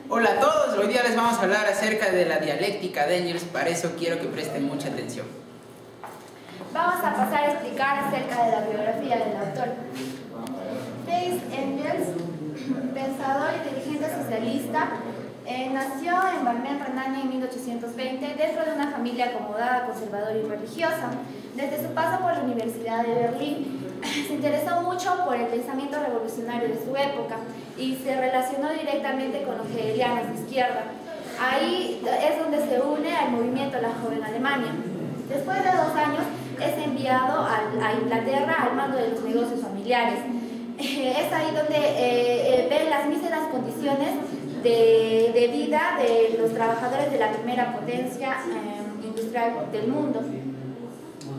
Hola a todos, hoy día les vamos a hablar acerca de la dialéctica de Engels, para eso quiero que presten mucha atención. Vamos a pasar a explicar acerca de la biografía del autor. Friedrich Engels, pensador y dirigente socialista, nació en Valmer, Renania en 1820 dentro de una familia acomodada, conservadora y religiosa. Desde su paso por la Universidad de Berlín, se interesó mucho por el pensamiento revolucionario de su época y se relacionó directamente con los hegelianos de izquierda. Ahí es donde se une al movimiento La Joven Alemania. Después de 2 años es enviado a Inglaterra al mando de los negocios familiares. Es ahí donde ven las míseras condiciones de vida de los trabajadores de la primera potencia industrial del mundo,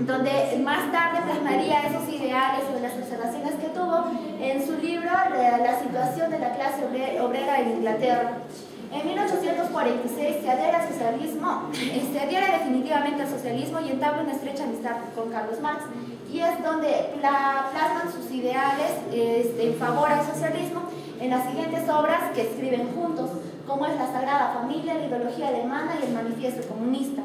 donde más tarde plasmaría esos ideales o las observaciones que tuvo en su libro La situación de la clase obrera en Inglaterra. En 1846 se adhiere al socialismo, se adhiere definitivamente al socialismo y entabla una estrecha amistad con Carlos Marx, y es donde plasman sus ideales en favor al socialismo en las siguientes obras que escriben juntos, como es La Sagrada Familia, La Ideología Alemana y El Manifiesto Comunista.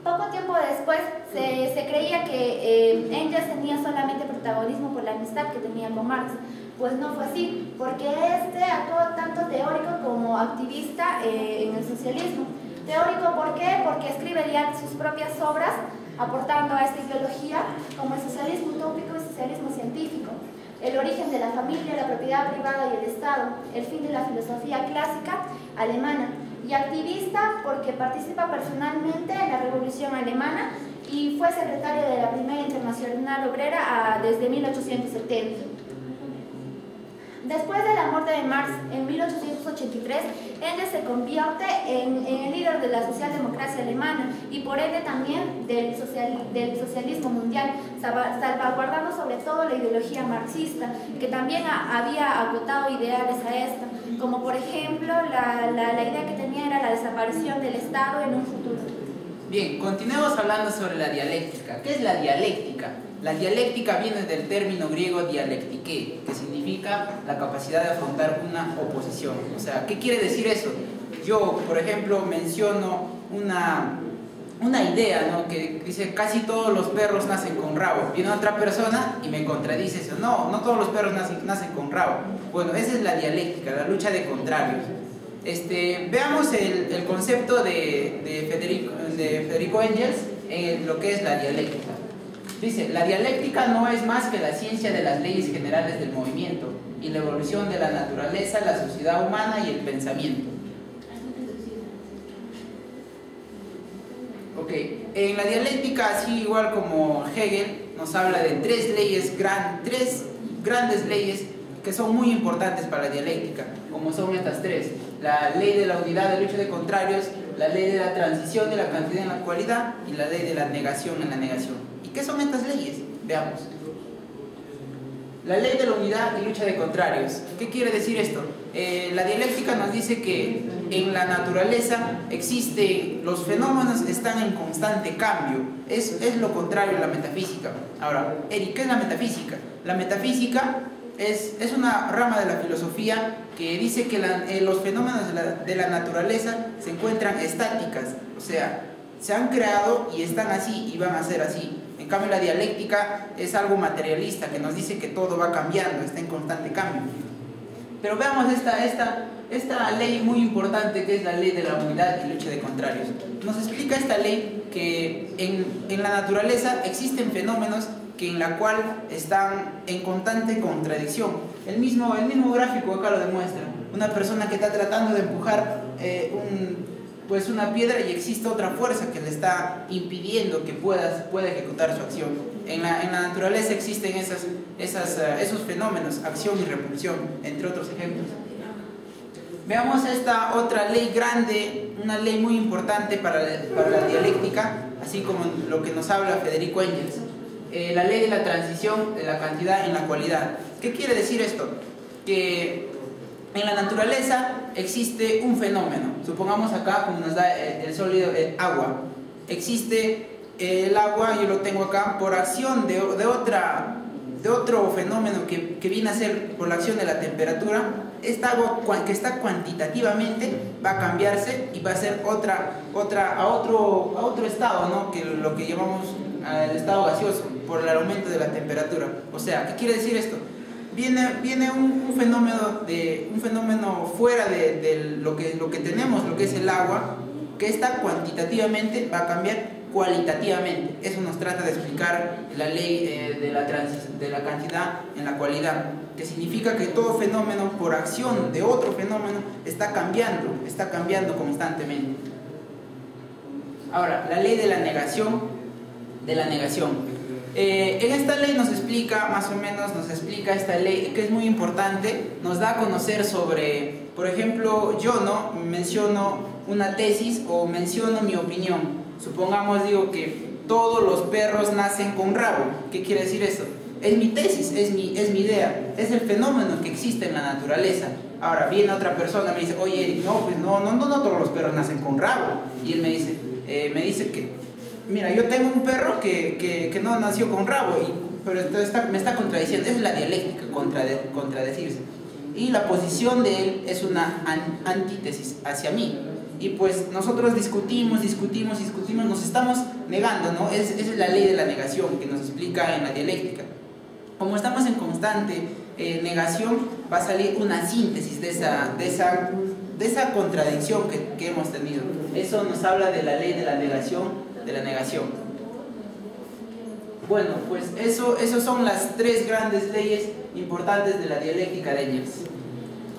Poco tiempo después se creía que Engels tenía solamente protagonismo por la amistad que tenía con Marx. Pues no fue así, porque actuó tanto teórico como activista en el socialismo. Teórico, ¿por qué? Porque escribe ya sus propias obras aportando a esta ideología, como el socialismo utópico y el socialismo científico, el origen de la familia, la propiedad privada y el Estado, el fin de la filosofía clásica alemana. Y activista porque participa personalmente en la Revolución Alemana y fue secretario de la Primera Internacional Obrera desde 1870. Después de la muerte de Marx en 1883, Engels se convierte en el líder de la socialdemocracia alemana y por ende también del socialismo mundial, salvaguardando sobre todo la ideología marxista, que también había acotado ideales a esta, como por ejemplo la idea que tenía era la desaparición del Estado en un futuro. Bien, continuemos hablando sobre la dialéctica. ¿Qué es la dialéctica? La dialéctica viene del término griego dialektike, que significa la capacidad de afrontar una oposición. O sea, ¿qué quiere decir eso? Yo, por ejemplo, menciono una idea, ¿no?, que dice casi todos los perros nacen con rabo. Viene otra persona y me contradice eso. No, no todos los perros nacen con rabo. Bueno, esa es la dialéctica, la lucha de contrarios. Veamos el concepto de Federico Engels en lo que es la dialéctica. Dice, la dialéctica no es más que la ciencia de las leyes generales del movimiento y la evolución de la naturaleza, la sociedad humana y el pensamiento. Ok, en la dialéctica, así igual como Hegel, nos habla de tres grandes leyes que son muy importantes para la dialéctica, como son estas tres: la ley de la unidad de lucha de contrarios, la ley de la transición de la cantidad en la cualidad y la ley de la negación en la negación. ¿Y qué son estas leyes? Veamos. La ley de la unidad y lucha de contrarios. ¿Qué quiere decir esto? La dialéctica nos dice que en la naturaleza los fenómenos están en constante cambio. Es lo contrario a la metafísica. Ahora, Eric, ¿qué es la metafísica? La metafísica es una rama de la filosofía que dice que los fenómenos de la naturaleza se encuentran estáticas, o sea, se han creado y están así y van a ser así. En cambio, la dialéctica es algo materialista que nos dice que todo va cambiando, está en constante cambio. Pero veamos esta ley muy importante, que es la ley de la unidad y lucha de contrarios. Nos explica esta ley que en la naturaleza existen fenómenos en la cual están en constante contradicción. El mismo gráfico acá lo demuestra. Una persona que está tratando de empujar una piedra y existe otra fuerza que le está impidiendo que pueda ejecutar su acción. En la naturaleza existen esos fenómenos, acción y repulsión, entre otros ejemplos. Veamos esta otra ley grande, una ley muy importante para la dialéctica, así como lo que nos habla Federico Engels. La ley de la transición de la cantidad en la cualidad. ¿Qué quiere decir esto? Que en la naturaleza existe un fenómeno. Supongamos acá, como nos da el sólido, el agua. Existe el agua, yo lo tengo acá, por acción de otro fenómeno que viene a ser por la acción de la temperatura. esta agua que está cuantitativamente va a cambiarse y va a ser a otro estado, ¿no? Que lo que llamamos el estado gaseoso por el aumento de la temperatura. O sea, ¿qué quiere decir esto? Viene un fenómeno fuera de lo que tenemos, lo que es el agua, que está cuantitativamente va a cambiar cualitativamente. Eso nos trata de explicar la ley de la cantidad en la cualidad, que significa que todo fenómeno por acción de otro fenómeno está cambiando constantemente. Ahora, la ley de la negación. En esta ley nos explica, más o menos nos explica esta ley, que es muy importante, nos da a conocer sobre, por ejemplo, yo no menciono una tesis o menciono mi opinión. Supongamos, digo que todos los perros nacen con rabo. ¿Qué quiere decir eso? Es mi tesis, es mi idea, es el fenómeno que existe en la naturaleza. Ahora viene otra persona y me dice, oye, no, pues no todos los perros nacen con rabo. Y él me dice que, mira, yo tengo un perro que no nació con rabo, pero entonces me está contradiciendo. Es la dialéctica, contradecirse. Y la posición de él es una antítesis hacia mí. Y pues nosotros discutimos, nos estamos negando, ¿no? Es la ley de la negación que nos explica en la dialéctica. Como estamos en constante negación, va a salir una síntesis de esa contradicción que hemos tenido. Eso nos habla de la ley de la negación. Bueno, pues esos son las tres grandes leyes importantes de la dialéctica de Engels.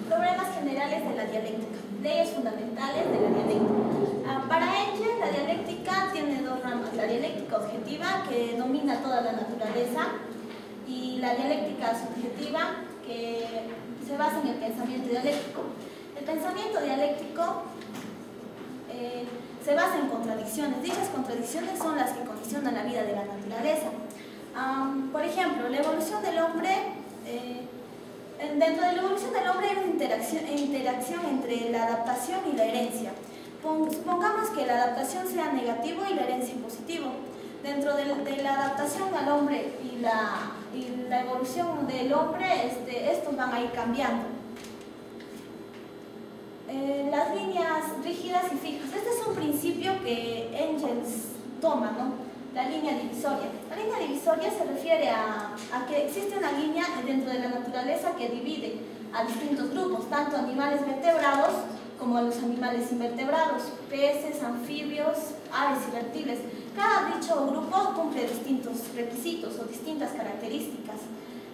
Problemas generales de la dialéctica. Leyes fundamentales de la dialéctica. Para Engels, la dialéctica tiene dos ramas: la dialéctica objetiva, que domina toda la naturaleza, y la dialéctica subjetiva, que se basa en el pensamiento dialéctico. El pensamiento dialéctico se basa en contradicciones. Dichas contradicciones son las que condicionan la vida de la naturaleza. Por ejemplo, la evolución del hombre. Dentro de la evolución del hombre hay una interacción entre la adaptación y la herencia. Supongamos que la adaptación sea negativo y la herencia positivo. Dentro de la adaptación al hombre y la evolución del hombre, estos van a ir cambiando. Las líneas rígidas y fijas. Este es un principio que Engels toma, ¿no? La línea divisoria. La línea divisoria se refiere a que existe una línea dentro de la naturaleza que divide a distintos grupos, tanto animales vertebrados como a los animales invertebrados, peces, anfibios, aves y reptiles. Cada dicho grupo cumple distintos requisitos o distintas características.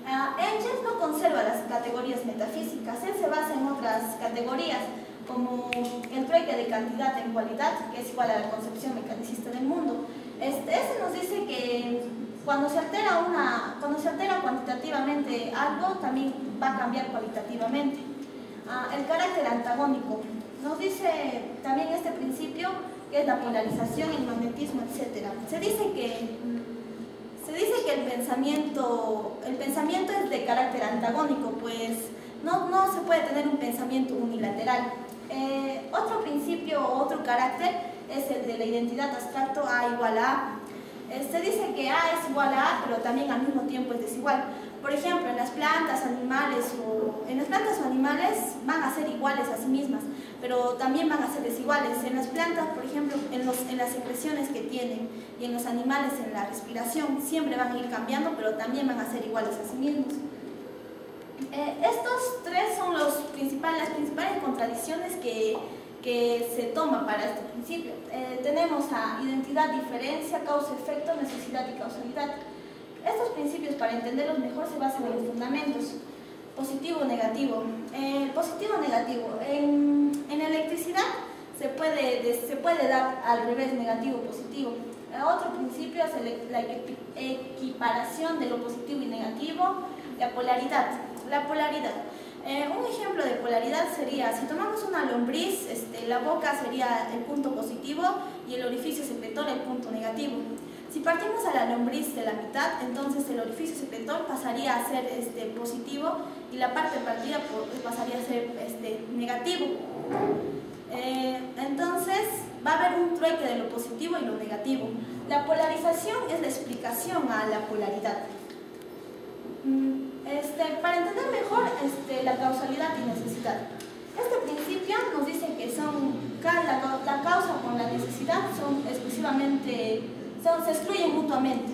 Engels no conserva las categorías metafísicas, él se basa en otras categorías, como el trueque de cantidad en cualidad, que es igual a la concepción mecanicista del mundo. Este nos dice que cuando se altera cuantitativamente algo, también va a cambiar cualitativamente. El carácter antagónico. Nos dice también este principio, que es la polarización, el magnetismo, etc. Se dice que el pensamiento es de carácter antagónico, pues no se puede tener un pensamiento unilateral. Otro principio o otro carácter es el de la identidad abstracto A igual a A. Se dice que A es igual a A, pero también al mismo tiempo es desigual. Por ejemplo, en las plantas o animales van a ser iguales a sí mismas, pero también van a ser desiguales. En las plantas, por ejemplo, en las secreciones que tienen, y en los animales en la respiración, siempre van a ir cambiando, pero también van a ser iguales a sí mismos. Estos tres son las principales contradicciones que se toma para este principio. Tenemos a identidad, diferencia, causa-efecto, necesidad y causalidad. Estos principios, para entenderlos mejor, se basan en los fundamentos. Positivo, negativo. Positivo-negativo. En electricidad se puede dar al revés, negativo-positivo. Otro principio es la equiparación de lo positivo y negativo. La polaridad. Un ejemplo de polaridad sería, si tomamos una lombriz, la boca sería el punto positivo y el orificio secretor el punto negativo. Si partimos a la lombriz de la mitad, entonces el orificio secretor pasaría a ser positivo y la parte partida pasaría a ser negativo. Entonces va a haber un trueque de lo positivo y lo negativo. La polarización es la explicación a la polaridad. Para entender mejor la causalidad y necesidad. Este principio nos dice que la causa con la necesidad son exclusivamente, se excluyen mutuamente.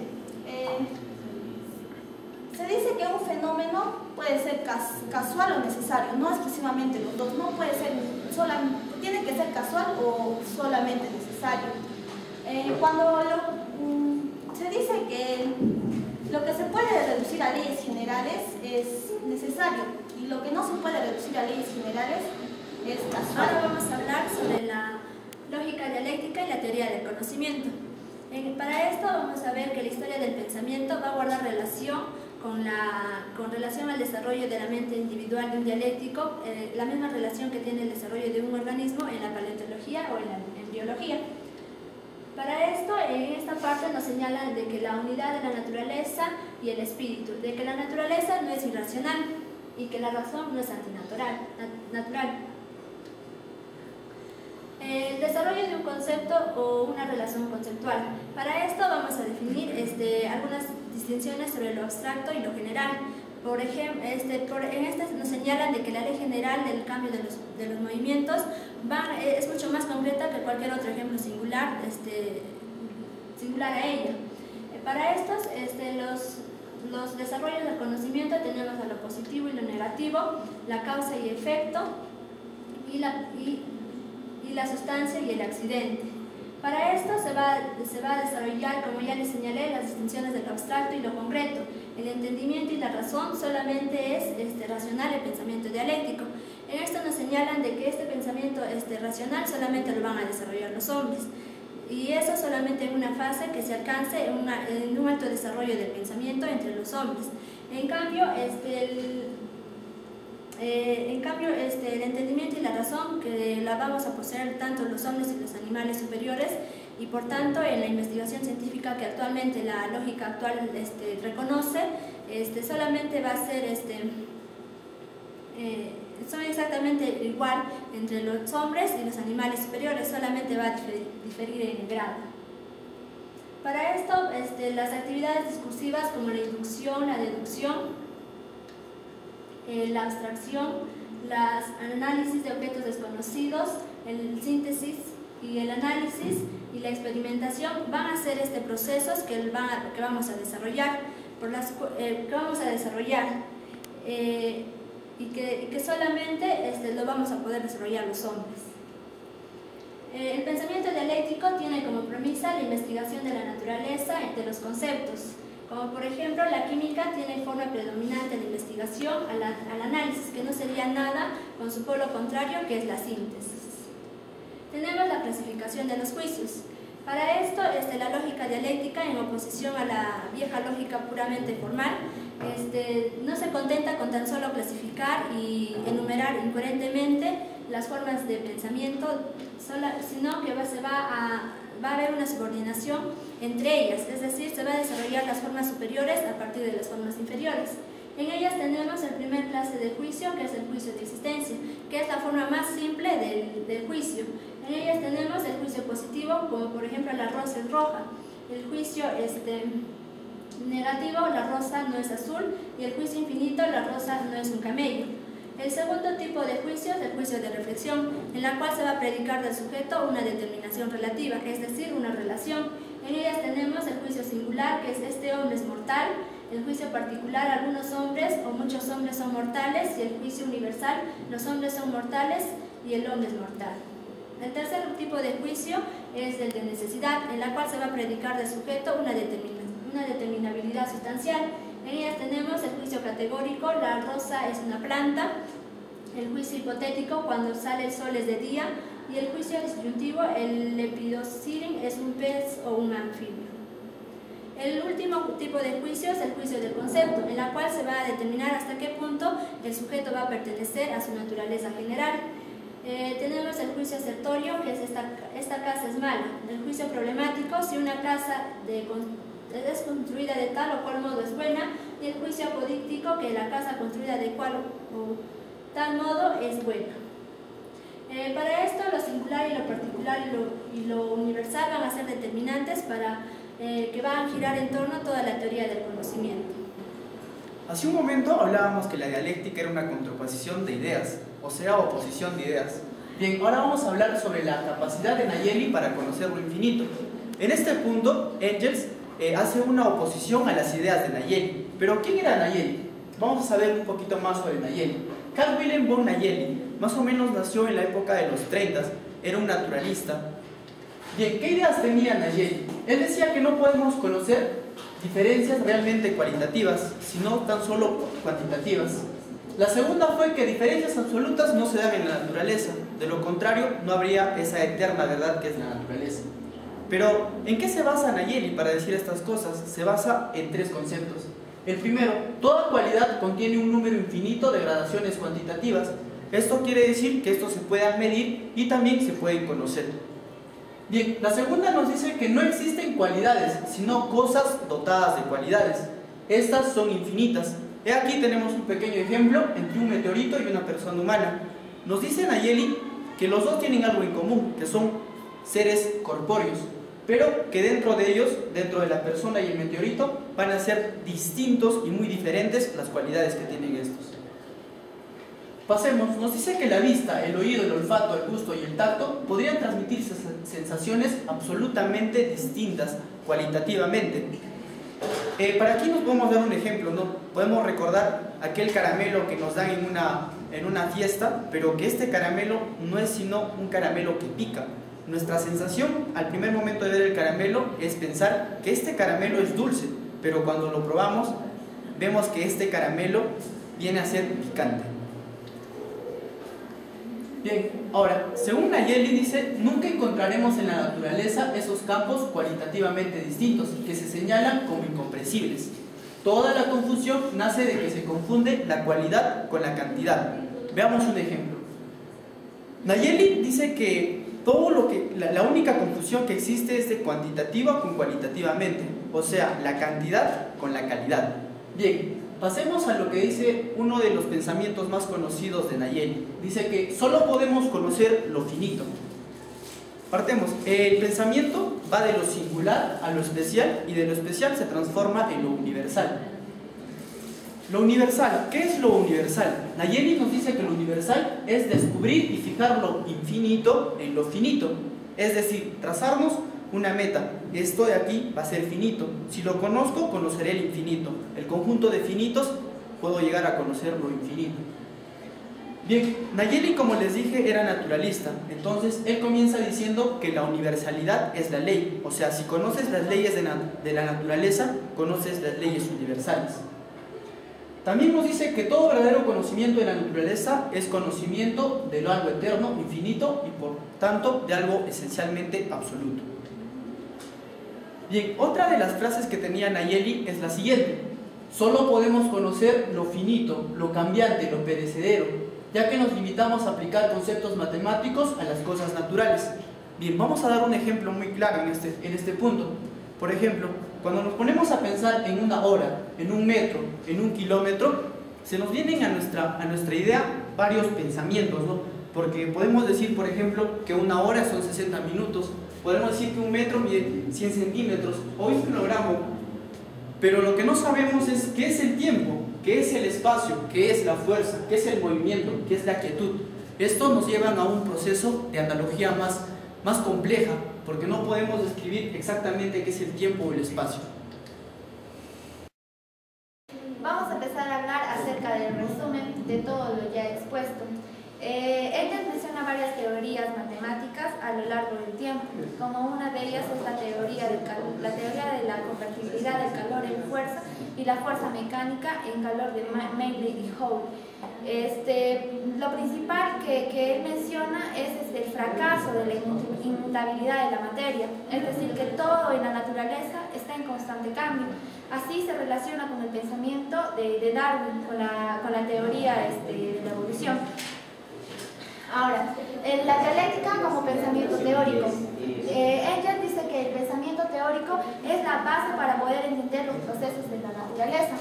Se dice que un fenómeno puede ser casual o necesario, no exclusivamente los dos, no puede ser tiene que ser casual o solamente necesario. Cuando se dice que lo que se puede reducir a leyes generales es necesario y lo que no se puede reducir a leyes generales es casual. Ahora vamos a hablar sobre la lógica dialéctica y la teoría del conocimiento. Para esto vamos a ver que la historia del pensamiento va a guardar relación con relación al desarrollo de la mente individual de un dialéctico, la misma relación que tiene el desarrollo de un organismo en la paleontología o en la embriología. Para esto, en esta parte nos señalan de que la unidad de la naturaleza y el espíritu, de que la naturaleza no es irracional y que la razón no es antinatural. El desarrollo de un concepto o una relación conceptual. Para esto vamos a definir algunas distinciones sobre lo abstracto y lo general. Por ejemplo, en este nos señalan de que la ley general del cambio de los movimientos es mucho más concreta que cualquier otro ejemplo singular a ella. Para estos, los desarrollos del conocimiento tenemos a lo positivo y lo negativo, la causa y efecto, y la sustancia y el accidente. Para esto se va a desarrollar, como ya les señalé, las distinciones de lo abstracto y lo concreto. El entendimiento y la razón solamente es racional el pensamiento dialéctico. En esto nos señalan de que este pensamiento racional solamente lo van a desarrollar los hombres. Y eso solamente en una fase que se alcance en un alto desarrollo del pensamiento entre los hombres. En cambio, el entendimiento y la razón que la vamos a poseer tanto los hombres y los animales superiores, y por tanto en la investigación científica que actualmente la lógica actual reconoce, solamente va a ser son exactamente igual entre los hombres y los animales superiores, solamente va a diferir en el grado. Para esto, las actividades discursivas como la inducción, la deducción, la abstracción, el análisis de objetos desconocidos, el síntesis y el análisis y la experimentación van a ser procesos que vamos a desarrollar, y que solamente lo vamos a poder desarrollar los hombres. El pensamiento dialéctico tiene como premisa la investigación de la naturaleza de los conceptos. Como por ejemplo, la química tiene forma predominante de investigación al análisis, que no sería nada con su polo contrario, que es la síntesis. Tenemos la clasificación de los juicios. Para esto, la lógica dialéctica, en oposición a la vieja lógica puramente formal, no se contenta con tan solo clasificar y enumerar incoherentemente las formas de pensamiento, sino que va a haber una subordinación entre ellas, es decir, se va a desarrollar las formas superiores a partir de las formas inferiores. En ellas tenemos el primer clase de juicio, que es el juicio de existencia, que es la forma más simple del juicio. En ellas tenemos el juicio positivo, como por ejemplo la rosa es roja, el juicio negativo, la rosa no es azul, y el juicio infinito, la rosa no es un camello. El segundo tipo de juicio es el juicio de reflexión, en la cual se va a predicar del sujeto una determinación relativa, es decir, una relación. En ellas tenemos el juicio singular, que es este hombre es mortal, el juicio particular, algunos hombres o muchos hombres son mortales, y el juicio universal, los hombres son mortales y el hombre es mortal. El tercer tipo de juicio es el de necesidad, en la cual se va a predicar del sujeto una determinabilidad sustancial. En ellas tenemos el juicio categórico, la rosa es una planta, el juicio hipotético, cuando sale el sol es de día, y el juicio disyuntivo, el lepidosirin es un pez o un anfibio. El último tipo de juicio es el juicio del concepto, en la cual se va a determinar hasta qué punto el sujeto va a pertenecer a su naturaleza general. Tenemos el juicio asertorio, que es esta casa es mala. El juicio problemático, si una casa es construida de tal o cual modo es buena, y el juicio apodíctico, que la casa construida de cual o tal modo es buena. Para esto, lo singular y lo particular y lo universal van a ser determinantes para que van a girar en torno a toda la teoría del conocimiento. Hace un momento hablábamos que la dialéctica era una contraposición de ideas, o sea, oposición de ideas. Bien, ahora vamos a hablar sobre la capacidad de Nayeli para conocer lo infinito. En este punto, Engels hace una oposición a las ideas de Nayeli. Pero ¿quién era Nayeli? Vamos a saber un poquito más sobre Nayeli. Carl Wilhelm von Nayeli, más o menos nació en la época de los 30, era un naturalista. Bien, ¿qué ideas tenía Nayeli? Él decía que no podemos conocer diferencias realmente cualitativas, sino tan solo cuantitativas. La segunda fue que diferencias absolutas no se dan en la naturaleza, de lo contrario no habría esa eterna verdad que es la naturaleza. Pero, ¿en qué se basa Nayeli para decir estas cosas? Se basa en tres conceptos. El primero, toda cualidad contiene un número infinito de gradaciones cuantitativas. Esto quiere decir que estos se pueden medir y también se pueden conocer. Bien, la segunda nos dice que no existen cualidades, sino cosas dotadas de cualidades. Estas son infinitas. He aquí tenemos un pequeño ejemplo entre un meteorito y una persona humana. Nos dice Nayeli que los dos tienen algo en común, que son seres corpóreos, pero que dentro de ellos, dentro de la persona y el meteorito, van a ser distintos y muy diferentes las cualidades que tienen estos. Pasemos, nos dice que la vista, el oído, el olfato, el gusto y el tacto podrían transmitir sensaciones absolutamente distintas cualitativamente. Para aquí nos podemos dar un ejemplo, ¿no? Podemos recordar aquel caramelo que nos dan en una fiesta, pero que este caramelo no es sino un caramelo que pica. Nuestra sensación al primer momento de ver el caramelo es pensar que este caramelo es dulce, pero cuando lo probamos vemos que este caramelo viene a ser picante. Bien, ahora, según Nayeli dice, nunca encontraremos en la naturaleza esos campos cualitativamente distintos que se señalan como incomprensibles. Toda la confusión nace de que se confunde la cualidad con la cantidad. Veamos un ejemplo. Nayeli dice que la única confusión que existe es de cuantitativa con cualitativamente, o sea, la cantidad con la calidad. Bien, pasemos a lo que dice uno de los pensamientos más conocidos de Nayeli. Dice que solo podemos conocer lo finito. Partemos. El pensamiento va de lo singular a lo especial y de lo especial se transforma en lo universal. Lo universal, ¿qué es lo universal? Nayeli nos dice que lo universal es descubrir y fijar lo infinito en lo finito. Es decir, trazarnos una meta. Esto de aquí va a ser finito. Si lo conozco, conoceré el infinito. El conjunto de finitos, puedo llegar a conocer lo infinito. Bien, Nayeli, como les dije, era naturalista. Entonces, él comienza diciendo que la universalidad es la ley. O sea, si conoces las leyes de la naturaleza, conoces las leyes universales. También nos dice que todo verdadero conocimiento de la naturaleza es conocimiento de lo algo eterno, infinito y por tanto de algo esencialmente absoluto. Bien, otra de las frases que tenía Nayeli es la siguiente: solo podemos conocer lo finito, lo cambiante, lo perecedero, ya que nos limitamos a aplicar conceptos matemáticos a las cosas naturales. Bien, vamos a dar un ejemplo muy claro en este punto. Por ejemplo, cuando nos ponemos a pensar en una hora, en un metro, en un kilómetro, se nos vienen a nuestra idea varios pensamientos, ¿no? Porque podemos decir, por ejemplo, que una hora son 60 minutos, podemos decir que un metro mide 100 centímetros o un kilogramo, pero lo que no sabemos es qué es el tiempo, qué es el espacio, qué es la fuerza, qué es el movimiento, qué es la quietud. Esto nos lleva a un proceso de analogía más compleja, porque no podemos describir exactamente qué es el tiempo o el espacio. Vamos a empezar a hablar acerca del resumen de todo lo ya expuesto. Engels menciona varias teorías matemáticas a lo largo del tiempo, como una de ellas es la teoría de la convertibilidad del calor en fuerza y la fuerza mecánica en calor de Mailey y Hall. Lo principal que él menciona es el fracaso de la inmutabilidad de la materia, es decir, que todo en la naturaleza está en constante cambio. Así se relaciona con el pensamiento de Darwin, con la teoría de la evolución. Ahora, la dialéctica como pensamiento teórico. Engels dice que el pensamiento teórico es la base para poder entender los procesos de la naturaleza.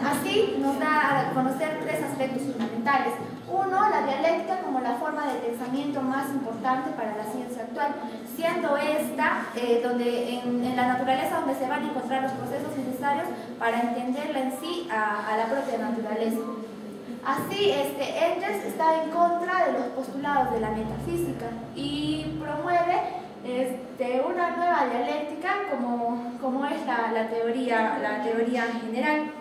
Así nos da a conocer tres aspectos fundamentales. Uno, la dialéctica como la forma de pensamiento más importante para la ciencia actual, siendo esta donde en la naturaleza donde se van a encontrar los procesos necesarios para entenderla en sí a la propia naturaleza. Así, Engels está en contra de los postulados de la metafísica y promueve una nueva dialéctica como es la teoría general.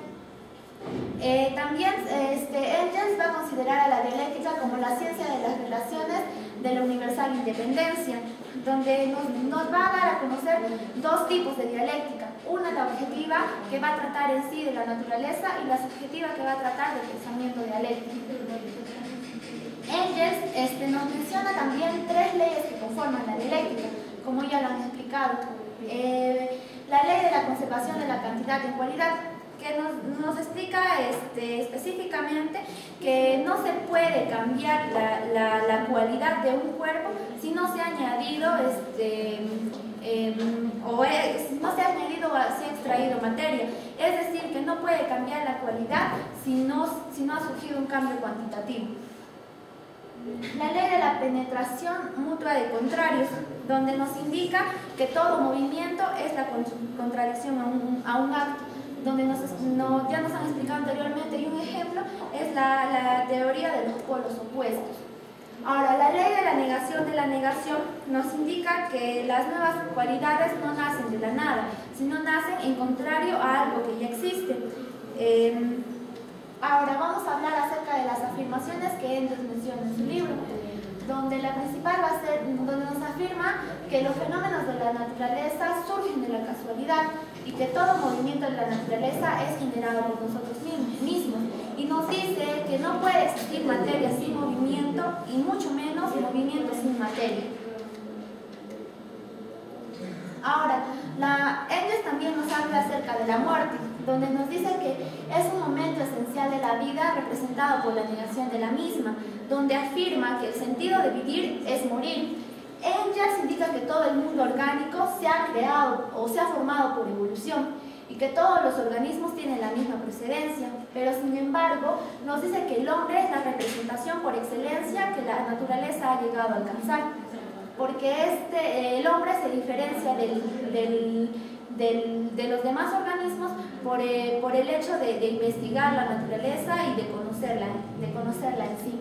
También Engels va a considerar a la dialéctica como la ciencia de las relaciones de la universal independencia, donde nos va a dar a conocer dos tipos de dialéctica, una la objetiva, que va a tratar en sí de la naturaleza, y la subjetiva, que va a tratar del pensamiento dialéctico. Engels nos menciona también tres leyes que conforman la dialéctica, como ya lo han explicado. La ley de la conservación de la cantidad en cualidad, que nos explica específicamente que no se puede cambiar la cualidad de un cuerpo si no se ha añadido si ha extraído materia. Es decir, que no puede cambiar la cualidad si no ha surgido un cambio cuantitativo. La ley de la penetración mutua de contrarios, donde nos indica que todo movimiento es la contradicción a un acto, donde ya nos han explicado anteriormente, y un ejemplo es la teoría de los polos opuestos. Ahora, la ley de la negación nos indica que las nuevas cualidades no nacen de la nada, sino nacen en contrario a algo que ya existe. Ahora vamos a hablar acerca de las afirmaciones que Engels menciona en su libro, donde la principal va a ser, donde nos afirma que los fenómenos de la naturaleza surgen de la casualidad y que todo movimiento de la naturaleza es generado por nosotros mismos, y nos dice que no puede existir materia sin movimiento y mucho menos movimiento sin materia. Ahora, Engels también nos habla acerca de la muerte, donde nos dice que es un momento esencial de la vida representado por la negación de la misma, donde afirma que el sentido de vivir es morir. Engels indica que todo el mundo orgánico se ha creado o se ha formado por evolución y que todos los organismos tienen la misma procedencia, pero sin embargo nos dice que el hombre es la representación por excelencia que la naturaleza ha llegado a alcanzar, porque el hombre se diferencia de los demás organismos por el hecho de investigar la naturaleza y de conocerla en sí.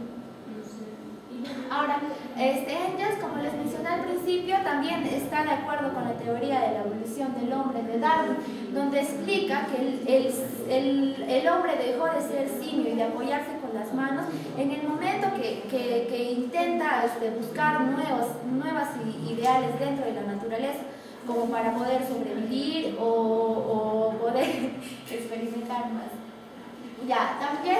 Ahora, Engels, como les mencioné al principio, también está de acuerdo con la teoría de la evolución del hombre de Darwin, donde explica que el hombre dejó de ser simio y de apoyarse con las manos en el momento que intenta buscar nuevas ideales dentro de la naturaleza, como para poder sobrevivir o poder experimentar más. Ya, también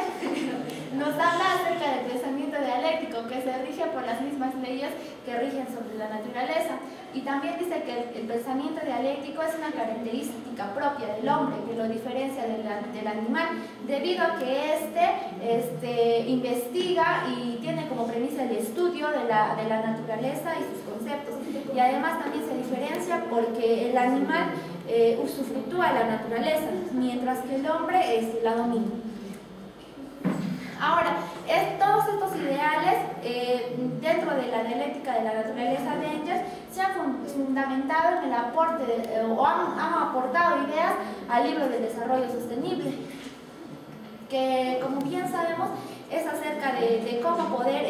nos habla acerca del pensamiento dialéctico, que se rige por las mismas leyes que rigen sobre la naturaleza, y también dice que el pensamiento dialéctico es una característica propia del hombre, que lo diferencia del animal, debido a que investiga y tiene como premisa el estudio de la naturaleza y sus conceptos, y además también se diferencia porque el animal usufructúa la naturaleza, mientras que el hombre la domina. Ahora, todos estos ideales dentro de la dialéctica de la naturaleza de Engels se han fundamentado en el aporte o han aportado ideas al libro del desarrollo sostenible, que como bien sabemos es acerca de cómo poder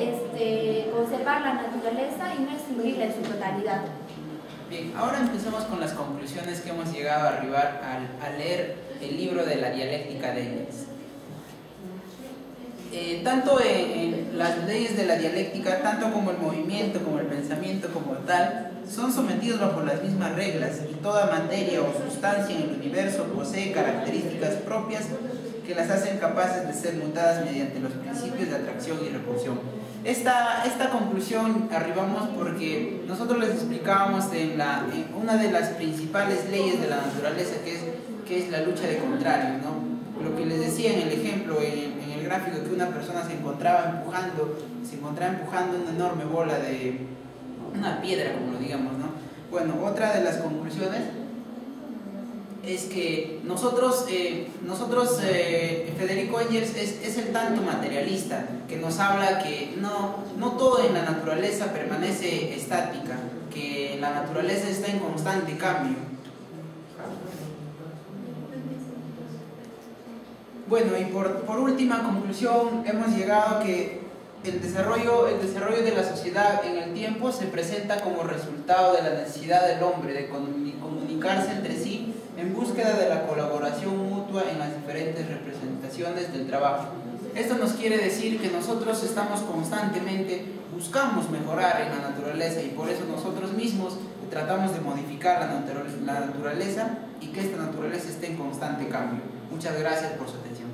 conservar la naturaleza y no extinguirla en su totalidad. Bien, ahora empezamos con las conclusiones que hemos llegado a arribar al leer el libro de la dialéctica de Engels. Tanto en las leyes de la dialéctica, tanto como el movimiento, como el pensamiento como tal, son sometidos bajo las mismas reglas, y toda materia o sustancia en el universo posee características propias que las hacen capaces de ser mutadas mediante los principios de atracción y repulsión. Esta conclusión arribamos porque nosotros les explicábamos en una de las principales leyes de la naturaleza, que es la lucha de contrarios, ¿no? Lo que les decía en el ejemplo, en el gráfico, que una persona se encontraba empujando una enorme bola de una piedra, como lo digamos, ¿no? Bueno, otra de las conclusiones es que nosotros Federico Engels es el tanto materialista, que nos habla que no todo en la naturaleza permanece estática, que la naturaleza está en constante cambio. Bueno, y por última conclusión, hemos llegado a que el desarrollo de la sociedad en el tiempo se presenta como resultado de la necesidad del hombre de comunicarse entre sí en búsqueda de la colaboración mutua en las diferentes representaciones del trabajo. Esto nos quiere decir que nosotros estamos constantemente, buscamos mejorar en la naturaleza, y por eso nosotros mismos tratamos de modificar la naturaleza y que esta naturaleza esté en constante cambio. Muchas gracias por su atención.